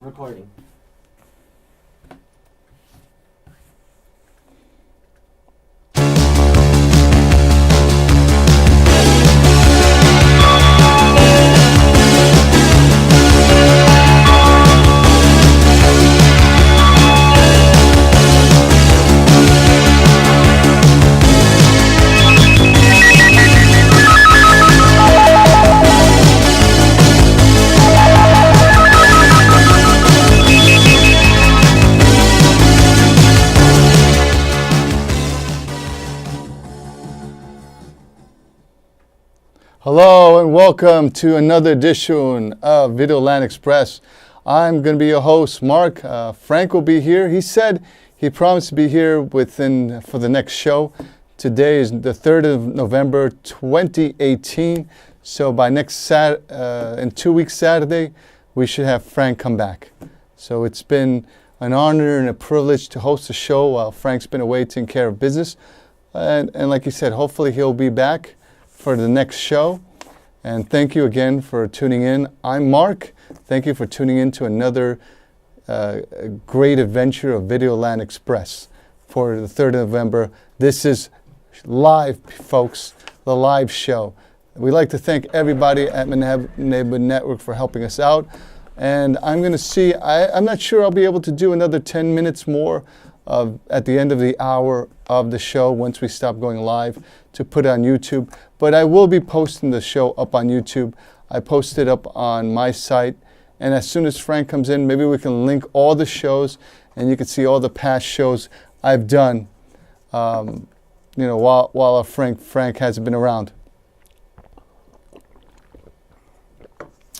Recording. Hello and welcome to another edition of Videoland Express. I'm going to be your host, Mark. Frank will be here. He said he promised to be here for the next show. Today is the 3rd of November, 2018. So by in 2 weeks Saturday, we should have Frank come back. So it's been an honor and a privilege to host the show while Frank's been away taking care of business. And like he said, hopefully he'll be back for the next show. And thank you again for tuning in. I'm Mark. Thank you for tuning in to another great adventure of Videoland Express for the 3rd of November. This is live, folks, the live show. We'd like to thank everybody at Neighborhood Network for helping us out. And I'm going to see, I'm not sure I'll be able to do another 10 minutes more at the end of the hour of the show once we stop going live to put it on YouTube. But I will be posting the show up on YouTube. I post it up on my site. And as soon as Frank comes in, maybe we can link all the shows and you can see all the past shows I've done, while Frank hasn't been around.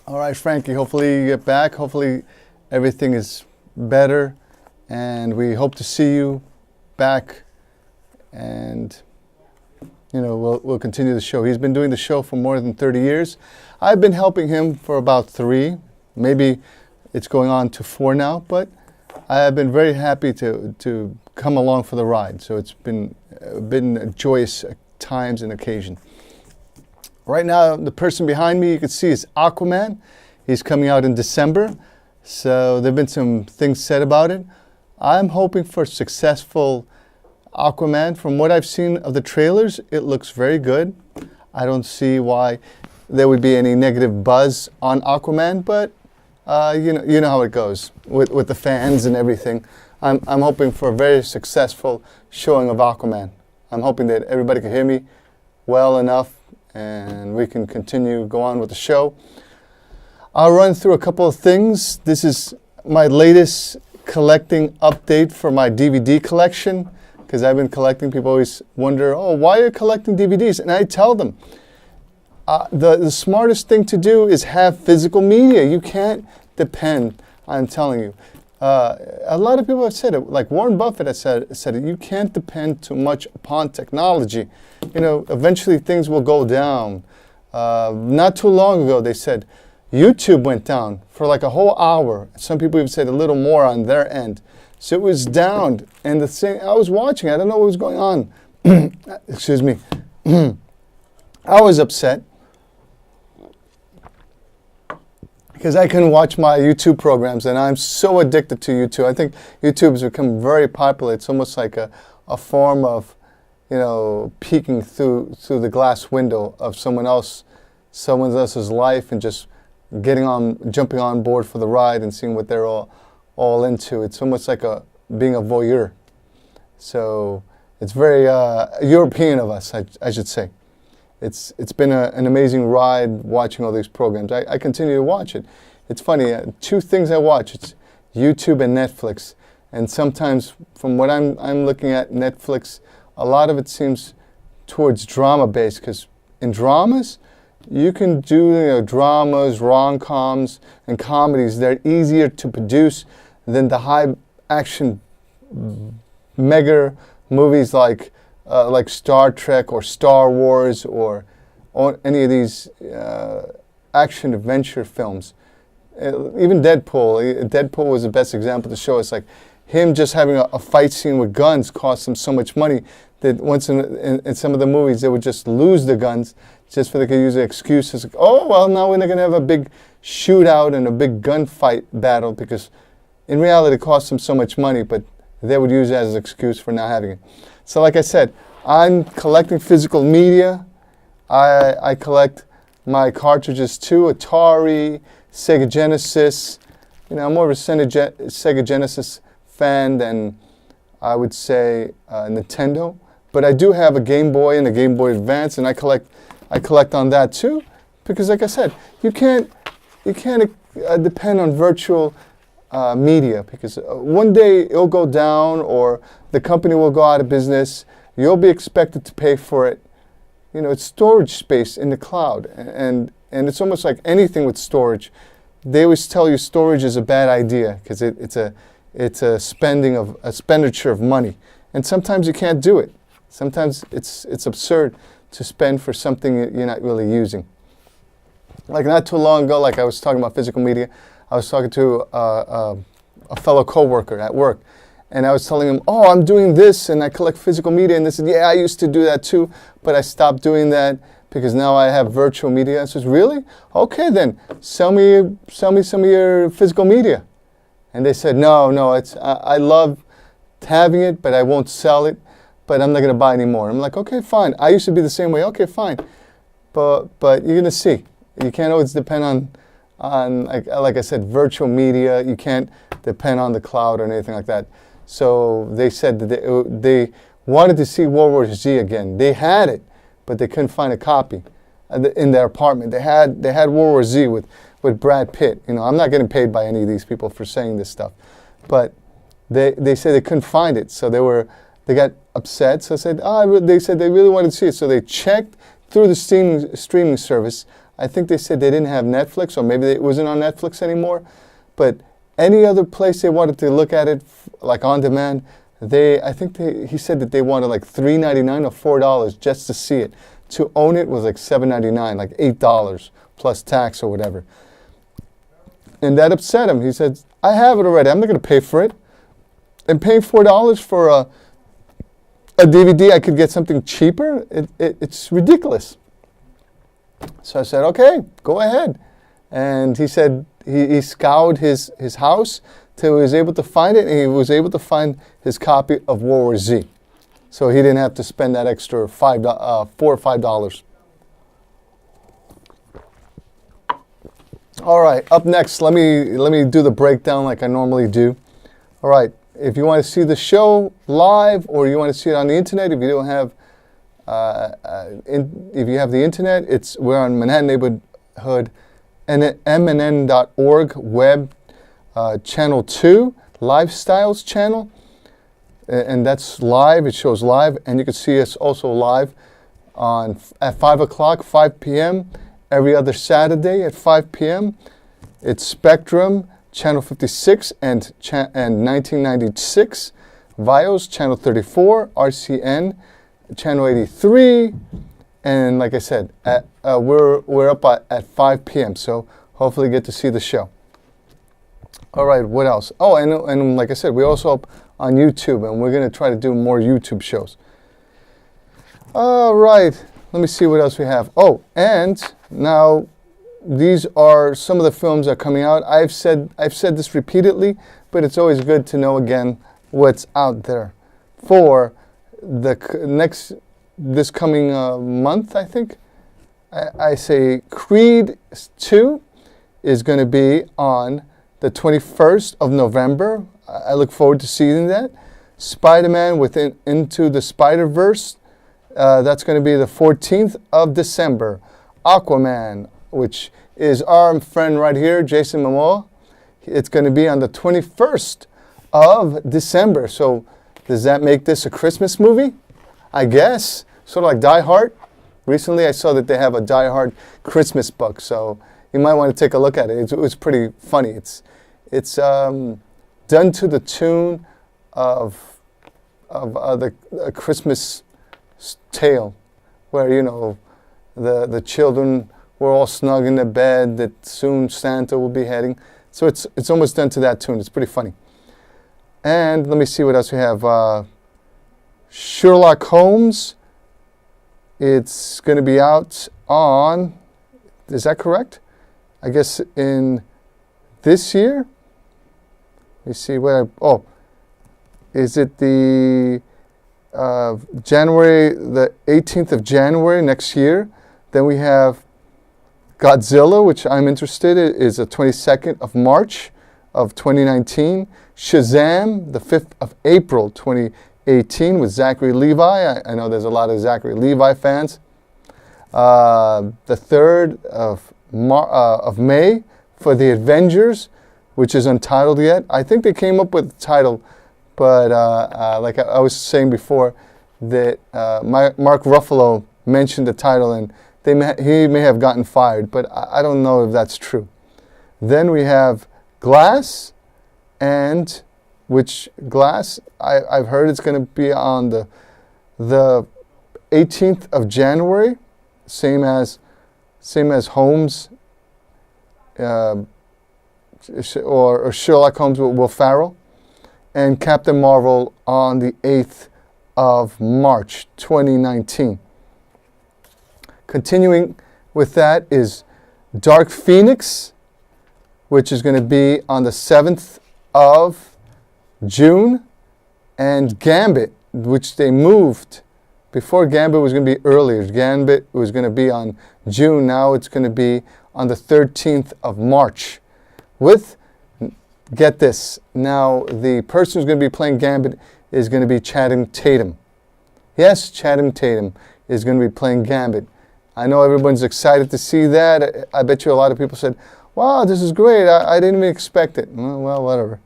All right, Frankie, hopefully you get back. Hopefully everything is better. And we hope to see you back. And we'll continue the show. He's been doing the show for more than 30 years. I've been helping him for about 3. Maybe it's going on to 4 now, but I have been very happy to come along for the ride. So it's been joyous times and occasion. Right now, the person behind me you can see is Aquaman. He's coming out in December. So there have been some things said about it. I'm hoping for successful Aquaman. From what I've seen of the trailers, it looks very good. I don't see why there would be any negative buzz on Aquaman, but you know how it goes with the fans and everything. I'm hoping for a very successful showing of Aquaman. I'm hoping that everybody can hear me well enough and we can go on with the show. I'll run through a couple of things. This is my latest collecting update for my DVD collection. Because I've been collecting, people always wonder, why are you collecting DVDs? And I tell them, the smartest thing to do is have physical media. You can't depend, I'm telling you. A lot of people have said it, like Warren Buffett has said it, you can't depend too much upon technology. Eventually things will go down. Not too long ago, they said, YouTube went down for like a whole hour. Some people even said a little more on their end. So it was down, and the thing I was watching, I don't know what was going on. Excuse me. I was upset because I couldn't watch my YouTube programs, and I'm so addicted to YouTube. I think YouTube has become very popular. It's almost like a form of, peeking through the glass window of someone else's life, and just jumping on board for the ride and seeing what they're all into. It's almost like being a voyeur. So it's very European of us, I should say. It's been an amazing ride watching all these programs. I continue to watch it. It's funny, 2 things I watch. It's YouTube and Netflix. And sometimes from what I'm looking at Netflix, a lot of it seems towards drama-based, because in dramas, you can do dramas, rom-coms, and comedies. They're easier to produce than the high-action mega movies like Star Trek or Star Wars or any of these action-adventure films. Even Deadpool. Deadpool was the best example to show us, like, him just having a fight scene with guns cost him so much money that once in some of the movies they would just lose the guns just for they could use the excuses, like, oh, well, now we're not going to have a big shootout and a big gunfight battle, because in reality it cost them so much money, but they would use it as an excuse for not having it. So like I said, I'm collecting physical media. I collect my cartridges too, Atari, Sega Genesis. You know, I'm more of a Sega Genesis fan than I would say Nintendo. But I do have a Game Boy and a Game Boy Advance, and I collect on that too, because like I said, you can't depend on virtual media, because one day it'll go down or the company will go out of business. You'll be expected to pay for it. You know, it's storage space in the cloud, and it's almost like anything with storage. They always tell you storage is a bad idea because it's a expenditure of money, and sometimes you can't do it. Sometimes it's absurd to spend for something you're not really using. Like not too long ago, like I was talking about physical media, I was talking to a fellow coworker at work, and I was telling him, oh, I'm doing this and I collect physical media, and they said, yeah, I used to do that too, but I stopped doing that because now I have virtual media. I said, really? Okay, then sell me some of your physical media. And they said, no, I love having it, but I won't sell it, but I'm not going to buy anymore. I'm like, okay, fine. I used to be the same way. Okay, fine. But you're going to see. You can't always depend on like I said, virtual media. You can't depend on the cloud or anything like that. So they said that they wanted to see World War Z again. They had it, but they couldn't find a copy in their apartment. They had World War Z with Brad Pitt. You know, I'm not getting paid by any of these people for saying this stuff, but they said they couldn't find it, so they got upset. So they said they really wanted to see it, so they checked through the streaming service. I think they said they didn't have Netflix, or maybe it wasn't on Netflix anymore, but any other place they wanted to look at it, like on demand, he said that they wanted like $3.99 or $4 just to see it. To own it was like $7.99, like $8 plus tax or whatever. And that upset him. He said, I have it already. I'm not going to pay for it. And paying $4 for a DVD, I could get something cheaper. It's ridiculous. So I said, okay, go ahead. And he said he scoured his house till he was able to find it, and he was able to find his copy of World War Z. So he didn't have to spend that extra $4 or $5. All right, up next, let me do the breakdown like I normally do. All right, if you want to see the show live or you want to see it on the internet, if you don't have if you have the internet, we're on Manhattan Neighborhood MNN.org web channel 2 lifestyles channel, and that's live. It shows live, and you can see us also live at 5 p.m. every other Saturday at 5 p.m. It's Spectrum channel 56 and 1996, Vios channel 34, RCN channel 83, and like I said, we're up at 5 p.m. So hopefully get to see the show. All right, what else? Oh, and like I said, we're also up on YouTube, and we're going to try to do more YouTube shows. All right, let me see what else we have. Oh, and now these are some of the films that are coming out. I've said this repeatedly, but it's always good to know again what's out there for this coming month. I think I say Creed 2 is going to be on the 21st of November. I look forward to seeing that. Spider-Man Into the Spider-Verse, that's going to be the 14th of December. Aquaman, which is our friend right here, Jason Momoa, it's going to be on the 21st of December. So does that make this a Christmas movie? I guess. Sort of like Die Hard. Recently I saw that they have a Die Hard Christmas book, so you might want to take a look at it. It was pretty funny. It's done to the tune of the Christmas tale, where, you know, the children were all snug in their bed, that soon Santa will be heading. So it's almost done to that tune. It's pretty funny. And let me see what else we have. Sherlock Holmes. It's going to be out on, is that correct? I guess in this year. Let me see is it the January, the 18th of January next year? Then we have Godzilla, which I'm interested in, is the 22nd of March of 2019. Shazam, the 5th of April 2018 with Zachary Levi. I know there's a lot of Zachary Levi fans. The 3rd of May for The Avengers, which is untitled yet. I think they came up with the title, but like I was saying before, that Mark Ruffalo mentioned the title and he may have gotten fired, but I don't know if that's true. Then we have Glass, and which Glass, I've heard it's going to be on the 18th of January, same as Holmes, or Sherlock Holmes with Will Ferrell, and Captain Marvel on the 8th of March 2019. Continuing with that is Dark Phoenix, which is going to be on the 7th of June, and Gambit, which they moved. Before, Gambit was going to be earlier. Gambit was going to be on June. Now it's going to be on the 13th of March. Get this, now the person who's going to be playing Gambit is going to be Channing Tatum. Yes, Channing Tatum is going to be playing Gambit. I know everyone's excited to see that. I bet you a lot of people said, wow, this is great. I didn't even expect it. Well, whatever.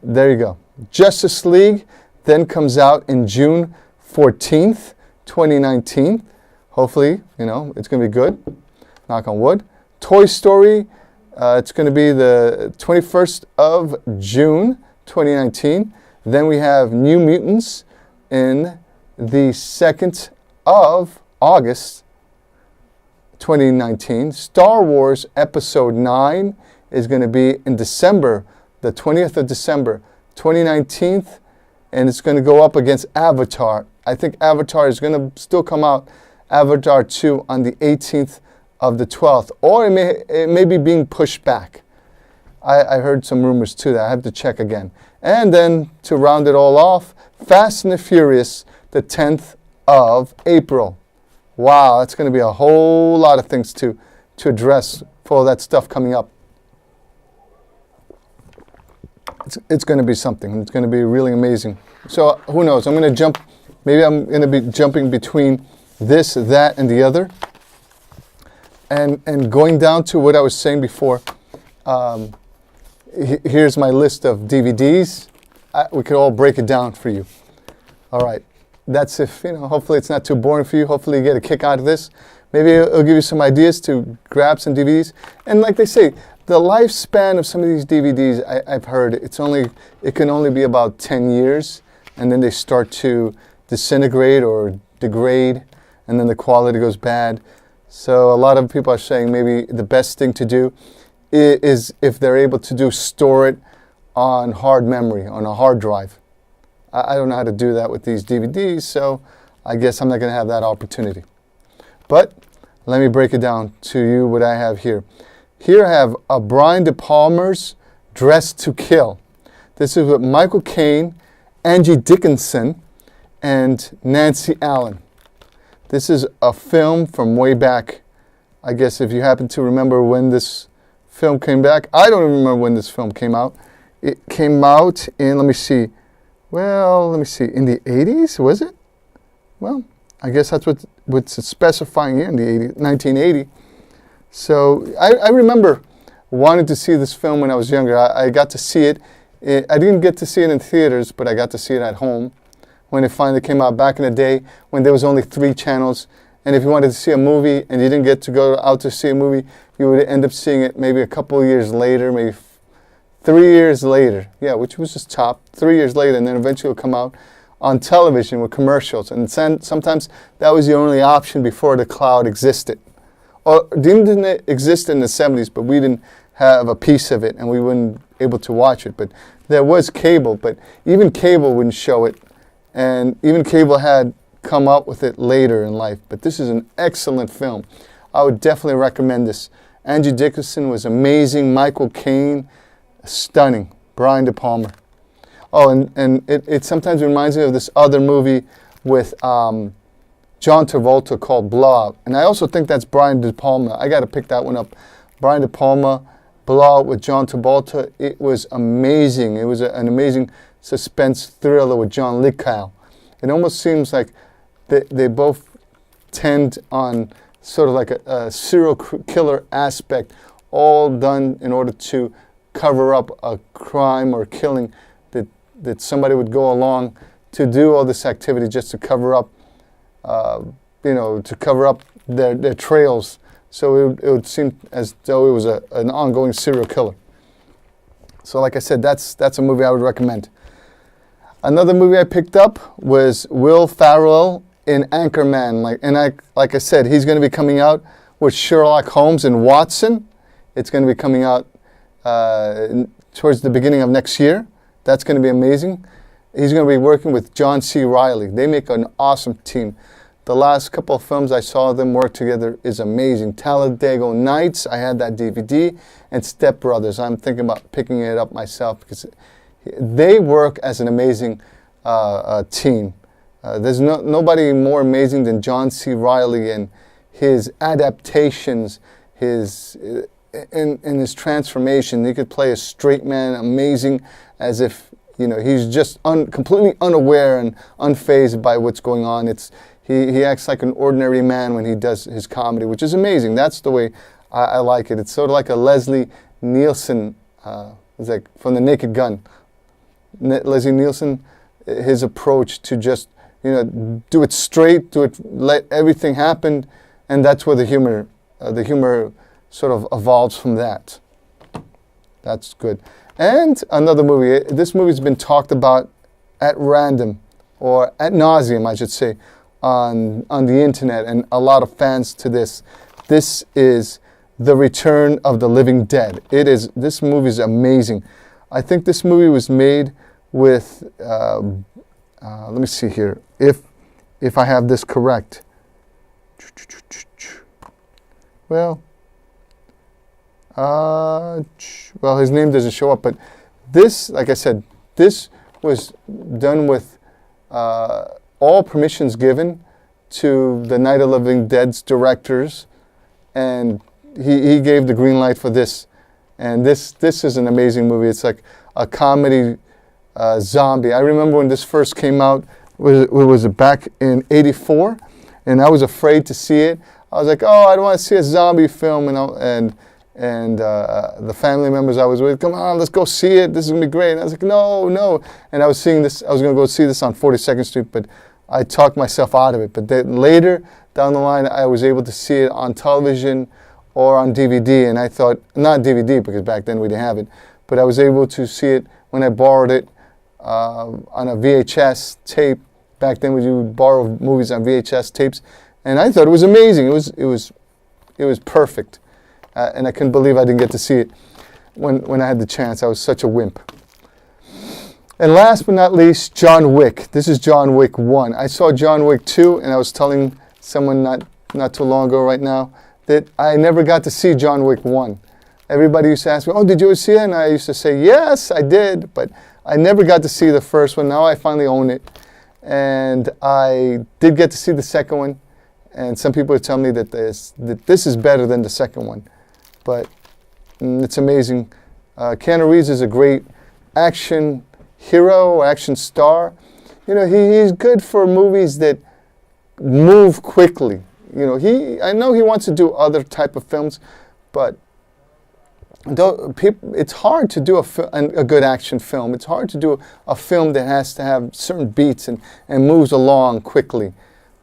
There you go. Justice League then comes out in June 14th, 2019. Hopefully, it's going to be good. Knock on wood. Toy Story, it's going to be the 21st of June, 2019. Then we have New Mutants in the 2nd of August, 2019. Star Wars Episode 9 is going to be in December, the 20th of December, 2019, and it's going to go up against Avatar. I think Avatar is going to still come out, Avatar 2, on the 18th of the 12th, or it may be being pushed back. I heard some rumors too that I have to check again. And then to round it all off, Fast and the Furious, the 10th of April. Wow, that's going to be a whole lot of things to address for all that stuff coming up. It's going to be something. It's going to be really amazing. So who knows? I'm going to jump. Maybe I'm going to be jumping between this, that, and the other. And going down to what I was saying before, here's my list of DVDs. We could all break it down for you. All right. That's hopefully it's not too boring for you. Hopefully you get a kick out of this. Maybe it'll give you some ideas to grab some DVDs. And like they say, the lifespan of some of these DVDs, I've heard, it can only be about 10 years. And then they start to disintegrate or degrade. And then the quality goes bad. So a lot of people are saying maybe the best thing to do is, if they're able to store it on hard memory, on a hard drive. I don't know how to do that with these DVDs, so I guess I'm not going to have that opportunity. But let me break it down to you what I have here. Here I have a Brian De Palma's Dressed to Kill. This is with Michael Caine, Angie Dickinson, and Nancy Allen. This is a film from way back. I guess if you happen to remember when this film came back. I don't even remember when this film came out. It came out in, let me see, in the 80s, was it? Well, I guess that's what's specifying here, in the 80s, 1980. So I remember wanting to see this film when I was younger. I got to see it. I didn't get to see it in theaters, but I got to see it at home when it finally came out back in the day when there was only 3 channels. And if you wanted to see a movie and you didn't get to go out to see a movie, you would end up seeing it maybe a couple of years later, maybe 3 years later. Yeah, which was just top. 3 years later, and then eventually it would come out on television with commercials. And sometimes that was the only option before the cloud existed. Or didn't exist in the 70s, but we didn't have a piece of it and we weren't able to watch it. But there was cable, but even cable wouldn't show it. And even cable had come up with it later in life. But this is an excellent film. I would definitely recommend this. Angie Dickinson was amazing. Michael Caine, stunning. Brian De Palma. Oh, and it sometimes reminds me of this other movie with John Travolta called Blowout. And I also think that's Brian De Palma. I got to pick that one up. Brian De Palma, Blowout with John Travolta. It was amazing. It was an amazing suspense thriller with John Lithgow. It almost seems like they both tend on sort of like a serial killer aspect, all done in order to cover up a crime or killing that somebody would go along to do all this activity just to cover up, to cover up their trails. So it would seem as though it was an ongoing serial killer. So like I said, that's a movie I would recommend. Another movie I picked up was Will Ferrell in Anchorman. Like I said, he's going to be coming out with Sherlock Holmes and Watson. It's going to be coming out towards the beginning of next year. That's going to be amazing. He's going to be working with John C. Reilly. They make an awesome team. The last couple of films I saw them work together is amazing. Talladega Nights, I had that DVD, and Step Brothers. I'm thinking about picking it up myself because they work as an amazing team. There's nobody more amazing than John C. Reilly and his adaptations, his transformation. He could play a straight man amazing, as if he's just completely unaware and unfazed by what's going on. He acts like an ordinary man when he does his comedy, which is amazing. That's the way I like it. It's sort of like a Leslie Nielsen, it's like from The Naked Gun. Leslie Nielsen, his approach to just do it straight, let everything happen, and that's where the humor sort of evolves from that. That's good. And another movie. This movie's been talked about at random, or ad nauseum, I should say, on the internet, and a lot of fans to this. This is The Return of the Living Dead. This movie is amazing. I think this movie was made with, let me see here, if I have this correct. Well, his name doesn't show up, but this, like I said, this was done with all permissions given to the Night of the Living Dead's directors, and he gave the green light for this. And this is an amazing movie. It's like a comedy zombie. I remember when this first came out, it was back in '84, and I was afraid to see it. I was like, oh, I don't want to see a zombie film, and the family members I was with, come on, let's go see it. This is gonna be great. And I was like, no. And I was seeing this. I was gonna go see this on 42nd Street, but I talked myself out of it. But then later down the line, I was able to see it on television or on DVD, and I thought, not DVD because back then we didn't have it, but I was able to see it when I borrowed it on a VHS tape. Back then we would borrow movies on VHS tapes, and I thought it was amazing. It was perfect, and I couldn't believe I didn't get to see it when I had the chance. I was such a wimp. And last but not least, John Wick. This is John Wick 1. I saw John Wick 2, and I was telling someone not too long ago right now that I never got to see John Wick 1. Everybody used to ask me, oh, did you see it? And I used to say, yes, I did, but I never got to see the first one. Now I finally own it. And I did get to see the second one, and some people are telling me that this is better than the second one. But it's amazing. Keanu Reeves is a great action hero, action star. He's good for movies that move quickly. I know he wants to do other type of films, but it's hard to do a good action film. It's hard to do a film that has to have certain beats and moves along quickly.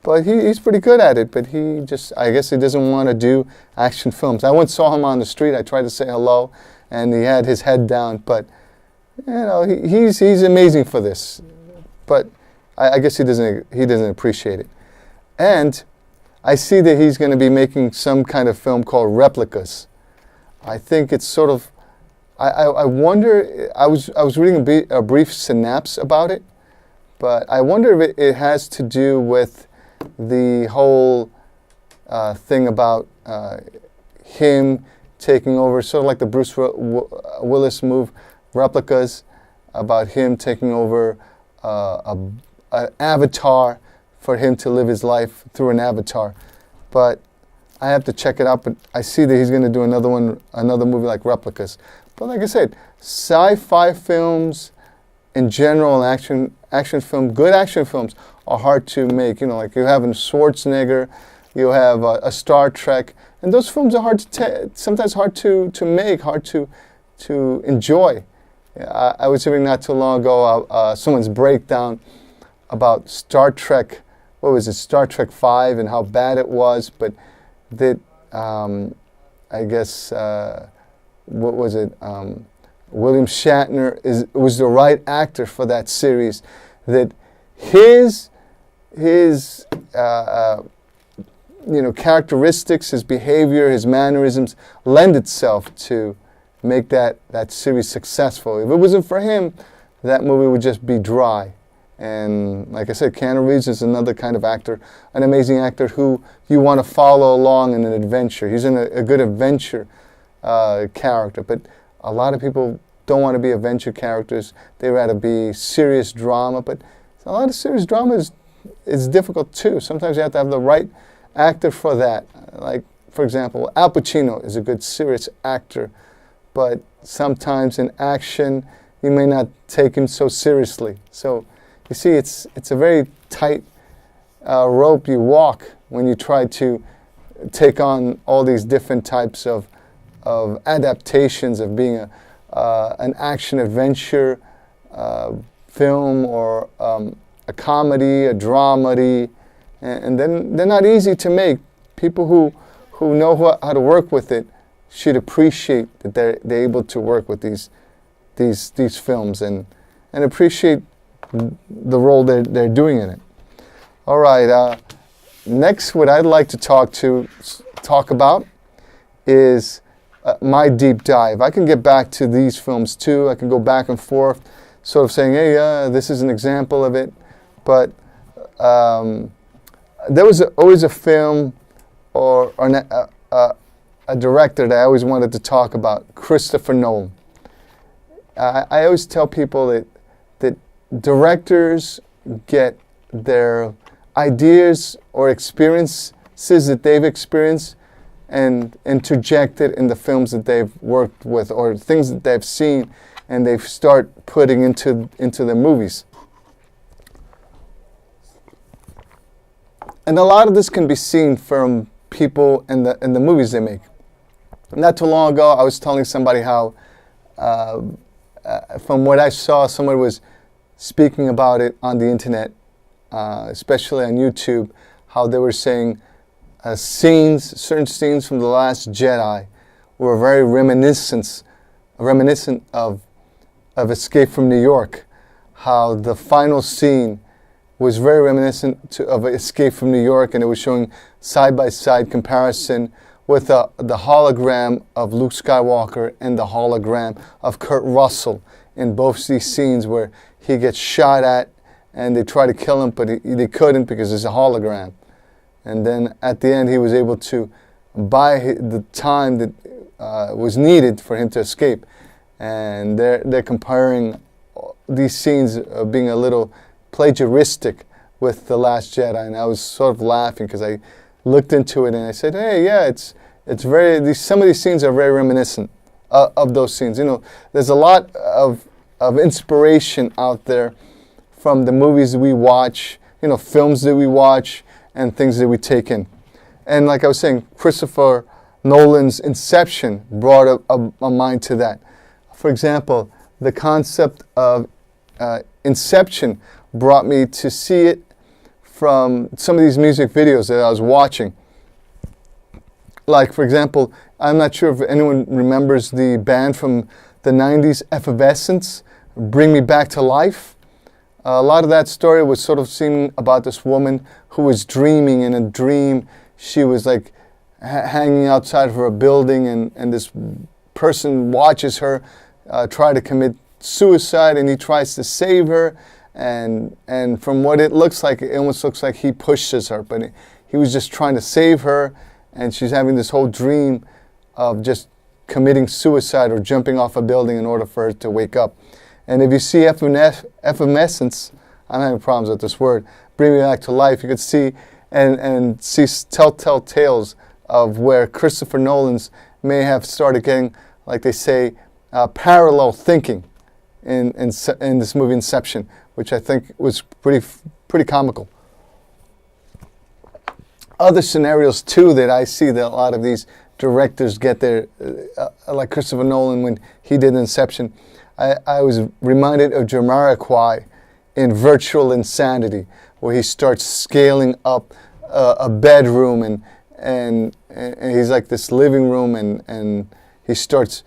But he's pretty good at it, but I guess he doesn't want to do action films. I once saw him on the street. I tried to say hello, and he had his head down, but he's amazing for this. But I guess he doesn't appreciate it. And I see that he's going to be making some kind of film called Replicas. I think it's sort of, I wonder, I was reading a brief synopsis about it, but I wonder if it has to do with the whole thing about him taking over, sort of like the Bruce Willis move, Replicas, about him taking over an avatar, for him to live his life through an avatar. But I have to check it out, but I see that he's going to do another movie like Replicas. But like I said, sci-fi films in general, and good action films are hard to make. You know, like you have a Schwarzenegger, you have a Star Trek, and those films are sometimes hard to make, hard to enjoy. I was hearing not too long ago someone's breakdown about Star Trek. What was it, Star Trek V, and how bad it was, but that I guess what was it? William Shatner was the right actor for that series. That his characteristics, his behavior, his mannerisms lend itself to make that series successful. If it wasn't for him, that movie would just be dry. And like I said, Keanu Reeves is another kind of actor, an amazing actor who you want to follow along in an adventure. He's in a good adventure character, but a lot of people don't want to be adventure characters. They rather be serious drama, but a lot of serious drama is difficult too. Sometimes you have to have the right actor for that. Like, for example, Al Pacino is a good serious actor, but sometimes in action, you may not take him so seriously. So you see, it's a very tight rope you walk when you try to take on all these different types of adaptations of being an action adventure film, or a comedy, a dramedy, and then they're not easy to make. People who know how to work with it should appreciate that they're able to work with these films and appreciate the role they're doing in it. All right. Next, what I'd like to talk about is my deep dive. I can get back to these films too. I can go back and forth, sort of saying, "Hey, this is an example of it." But there was always a film or a director that I always wanted to talk about, Christopher Nolan. I always tell people that directors get their ideas or experiences that they've experienced and interject it in the films that they've worked with or things that they've seen, and they start putting into the movies. And a lot of this can be seen from people in the movies they make. Not too long ago, I was telling somebody how, from what I saw, someone was speaking about it on the internet, especially on YouTube, how they were saying certain scenes from The Last Jedi were very reminiscent of Escape from New York. How the final scene was very reminiscent of Escape from New York, and it was showing side-by-side comparison with the hologram of Luke Skywalker and the hologram of Kurt Russell in both these scenes where he gets shot at and they try to kill him, but they couldn't because it's a hologram. And then at the end, he was able to buy the time that was needed for him to escape. And they're comparing these scenes being a little plagiaristic with The Last Jedi. And I was sort of laughing because I looked into it and I said, hey, yeah, it's very, some of these scenes are very reminiscent of those scenes. You know, there's a lot of inspiration out there from the movies that we watch, you know, films that we watch, and things that we take in. And like I was saying, Christopher Nolan's Inception brought a mind to that. For example, the concept of Inception brought me to see it from some of these music videos that I was watching. Like, for example, I'm not sure if anyone remembers the band from the 90s, Effervescence, Bring Me Back to Life. A lot of that story was sort of seeming about this woman who was dreaming. In a dream, she was like hanging outside of a building, and this person watches her try to commit suicide, and he tries to save her. And from what it looks like, it almost looks like he pushes her, but he was just trying to save her, and she's having this whole dream of just committing suicide or jumping off a building in order for her to wake up. And if you see effervescence, I'm having problems with this word, bring me back to life, you could see and see telltale tales of where Christopher Nolan's may have started getting, like they say, parallel thinking in this movie Inception, which I think was pretty comical. Other scenarios too that I see that a lot of these directors get there, like Christopher Nolan when he did Inception. I was reminded of Jamiroquai in Virtual Insanity, where he starts scaling up a bedroom and he's like this living room and he starts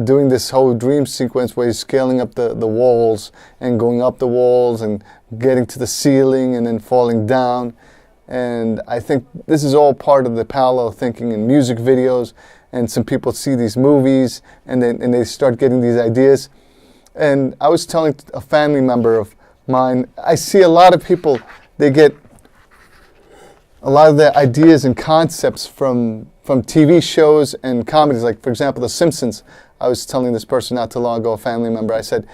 doing this whole dream sequence where he's scaling up the walls and going up the walls and getting to the ceiling and then falling down. And I think this is all part of the parallel thinking in music videos, and some people see these movies and they start getting these ideas. And I was telling a family member of mine, I see a lot of people, they get a lot of their ideas and concepts from TV shows and comedies, like for example The Simpsons. I was telling this person not too long ago, a family member, I said,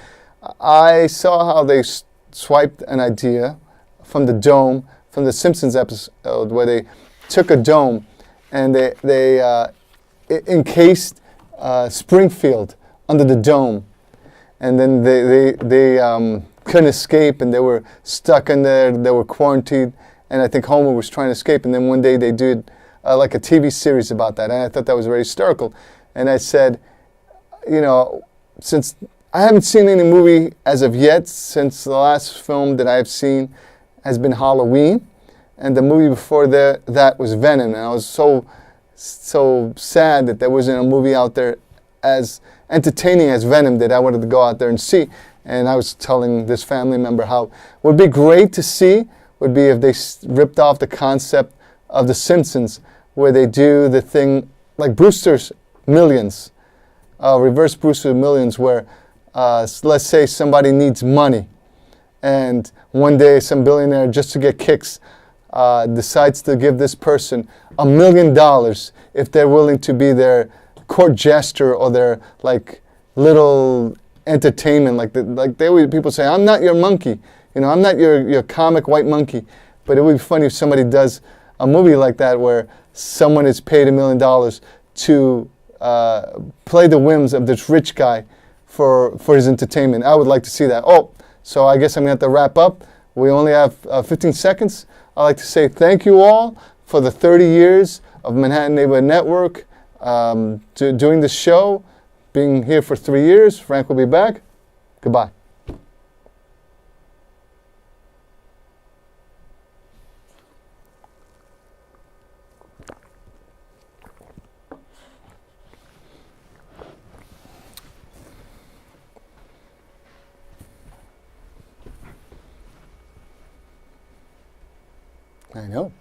I saw how they swiped an idea from the dome, from the Simpsons episode, where they took a dome and they encased Springfield under the dome, and then they couldn't escape and they were stuck in there, they were quarantined, and I think Homer was trying to escape, and then one day they did like a TV series about that, and I thought that was very hysterical. And I said, you know, since I haven't seen any movie as of yet, since the last film that I've seen has been Halloween, and the movie before that was Venom, and I was so sad that there wasn't a movie out there as entertaining as Venom that I wanted to go out there and see. And I was telling this family member how it would be great to see would be if they ripped off the concept of The Simpsons, where they do the thing like Brewster's Millions, reverse Brewster's Millions, where let's say somebody needs money, and one day some billionaire, just to get kicks, decides to give this person $1 million if they're willing to be their court jester or their like little entertainment. People say, I'm not your monkey, you know, I'm not your comic white monkey. But it would be funny if somebody does a movie like that where someone is paid $1 million to play the whims of this rich guy for his entertainment. I would like to see that. Oh, so I guess I'm going to have to wrap up. We only have 15 seconds. I'd like to say thank you all for the 30 years of Manhattan Neighborhood Network, doing this show, being here for 3 years. Frank will be back. Goodbye. I know.